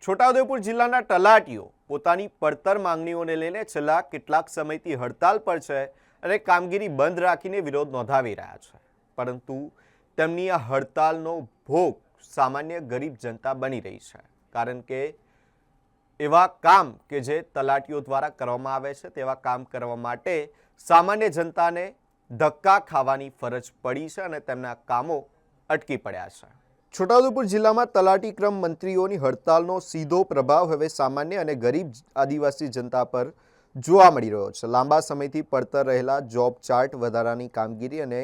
છોટાઉદેપુર જિલ્લાના તલાટીઓ પોતાની પડતર માંગણીઓને લઈને છેલ્લા કેટલાક સમયથી હડતાલ પર છે અને કામગીરી બંધ રાખીને વિરોધ નોંધાવી રહ્યા છે, પરંતુ તેમની આ હડતાલનો ભોગ સામાન્ય ગરીબ જનતા બની રહી છે, કારણ કે એવા કામ કે જે તલાટીઓ દ્વારા કરવામાં આવે છે તેવા કામ કરવા માટે સામાન્ય જનતાને ધક્કા ખાવાની ફરજ પડી છે અને તેમના કામો અટકી પડ્યા છે। છોટાઉદેપુર જિલ્લામાં તલાટી ક્રમ મંત્રીઓની હડતાલનો સીધો પ્રભાવ હવે સામાન્ય અને ગરીબ આદિવાસી જનતા પર જોવા મળી રહ્યો છે। લાંબા સમયથી પડતર રહેલા જોબ ચાર્ટ વધારાની કામગીરી અને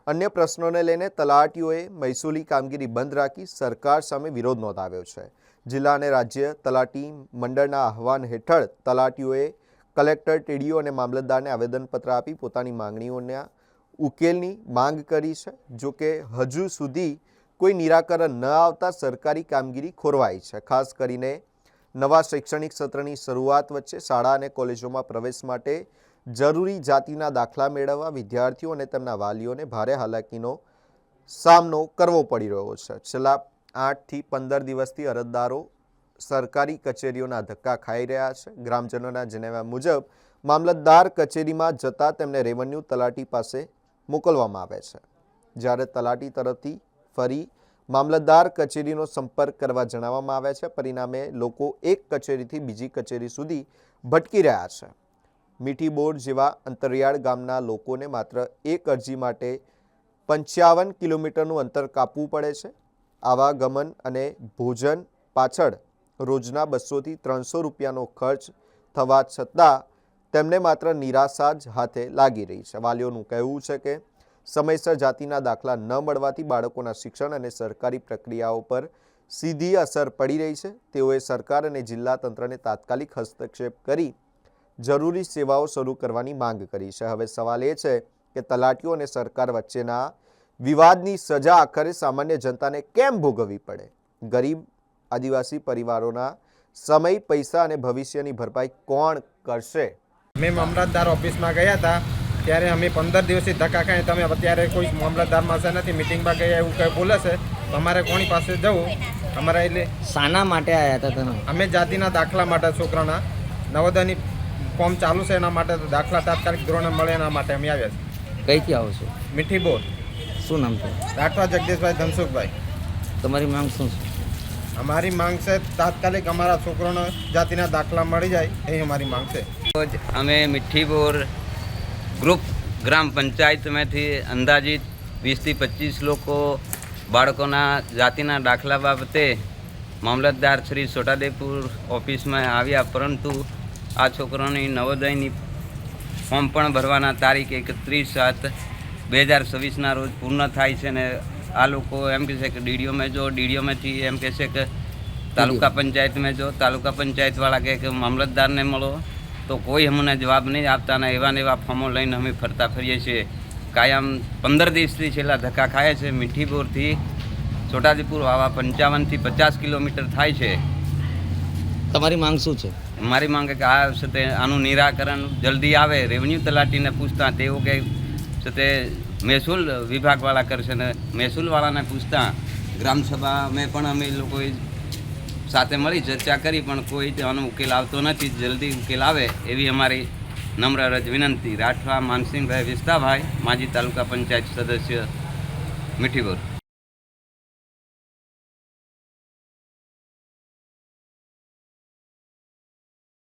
અન્ય પ્રશ્નોને લઈને તલાટીઓએ મહેસૂલી કામગીરી બંધ રાખી સરકાર સામે વિરોધ નોંધાવ્યો છે। જિલ્લા અને રાજ્ય તલાટી મંડળના આહવાન હેઠળ તલાટીઓએ કલેક્ટર, ટીડીઓ અને મામલતદારને આવેદનપત્ર આપી પોતાની માંગણીઓના ઉકેલની માંગ કરી છે। જો કે હજુ સુધી કોઈ નિરાકરણ ન આવતા સરકારી કામગીરી ખોરવાઈ છે। ખાસ કરીને નવા શૈક્ષણિક સત્રની શરૂઆત વચ્ચે શાળા અને કોલેજોમાં પ્રવેશ માટે જરૂરી જાતિના દાખલા મેળવવા વિદ્યાર્થીઓ અને તેમના વાલીઓને ભારે હાલાકીનો સામનો કરવો પડી રહ્યો છે। છેલ્લા 8 થી 15 દિવસથી અરજદારો સરકારી કચેરીઓના ધક્કા ખાઈ રહ્યા છે। ગ્રામજનોના જણાવ્યા મુજબ મામલતદાર કચેરીમાં જતા તેમને રેવન્યુ તલાટી પાસે મોકલવામાં આવે છે, જ્યારે તલાટી તરફથી ફરી મામલતદાર કચેરીનો સંપર્ક કરવા જણાવવામાં આવે છે। પરિણામે લોકો એક કચેરીથી બીજી કચેરી સુધી ભટકી રહ્યા છે। મીઠી બોર જેવા અંતરિયાળ ગામના લોકોને માત્ર એક અરજી માટે 55 કિલોમીટરનું અંતર કાપવું પડે છે। આવાગમન અને ભોજન પાછળ રોજના 200 થી 300 રૂપિયાનો ખર્ચ થવા છતાં તેમને માત્ર નિરાશા જ હાથે લાગી રહી છે। વાલીઓનું કહેવું છે કે સમયસર જાતિના દાખલા ન મળવાથી બાળકોના શિક્ષણ અને સરકારી પ્રક્રિયાઓ પર સીધી અસર પડી રહી છે। તેઓએ સરકાર અને જિલ્લા તંત્રને તાત્કાલિક હસ્તક્ષેપ કરી જરૂરી સેવાઓ શરૂ કરવાની માંગ કરી છે। હવે સવાલ એ છે કે તલાટીઓ અને સરકાર વચ્ચેના વિવાદની સજા આખરે સામાન્ય જનતાને કેમ ભોગવવી પડે? ગરીબ આદિવાસી પરિવારોના સમય, પૈસા અને ભવિષ્યની ભરપાઈ કોણ કરશે? મેં મામલતદાર ઓફિસમાં ગયા હતા ત્યારે અમે 15 દિવસથી ધક્કા ખાઈ, તમે અત્યારે કોઈ મામલતદાર પાસે નથી, મિટિંગમાં ગયા એવું કંઈ બોલે છે તો અમારે કોની પાસે જવું? અમારે એટલે શાના માટે આવ્યા હતા તમે? અમે જાતિના દાખલા માટે છોકરાના નવોદયની ફોર્મ ચાલુ છે એના માટે દાખલા તાત્કાલિક ધોરણે મળે એના માટે અમે આવ્યા છીએ। કઈથી આવો છો? મીઠી બોર। શું નામ છે? રાઠવા જગદીશભાઈ ધનસુખભાઈ। તમારી માંગ શું છે? અમારી માંગ છે તાત્કાલિક અમારા છોકરાને જાતિના દાખલા મળી જાય એ અમારી માંગ છે। અમે મીઠી બોર ગ્રુપ ગ્રામ પંચાયતમાંથી અંદાજિત 20 થી 25 લોકો બાળકોના જાતિના દાખલા બાબતે મામલતદાર શ્રી છોટાઉદેપુર ઓફિસમાં આવ્યા, પરંતુ આ છોકરાની નવોદયની ફોર્મ પણ ભરવાના તારીખ 31/7/2024ના રોજ પૂર્ણ થાય છે ને આ લોકો એમ કહે છે કે ડીડીઓમાં જો, ડીડીઓમાંથી એમ કહે છે કે તાલુકા પંચાયતમાં જો, તાલુકા પંચાયતવાળા કહે કે મામલતદારને મળો, તો કોઈ અમને જવાબ નહીં આપતા ને એવા ફોર્મો લઈને અમે ફરતા ફરીએ છીએ। કાયમ 15 દિવસથી છેલ્લા ધક્કા ખાય છે। મીઠી બોરથી છોટાઉદેપુર આવા 55 થી 50 કિલોમીટર થાય છે। તમારી માંગ શું છે? મારી માંગ કે આ છે તે આનું નિરાકરણ જલ્દી આવે। રેવન્યુ તલાટીને પૂછતા તેઓ કે છે તે મહેસૂલ વિભાગવાળા કરશે ને મહેસૂલવાળાને પૂછતા ગ્રામસભામાં પણ અમે લોકોએ સાથે મળી ચર્ચા કરી, પણ કોઈ આનો ઉકેલ આવતો નથી। જલ્દી ઉકેલ આવે એવી અમારી નમ્ર અરજ વિનંતી। રાઠવા માનસિંહભાઈ વિસ્તાભાઈ, માજી તાલુકા પંચાયત સદસ્ય, મીઠી બોર।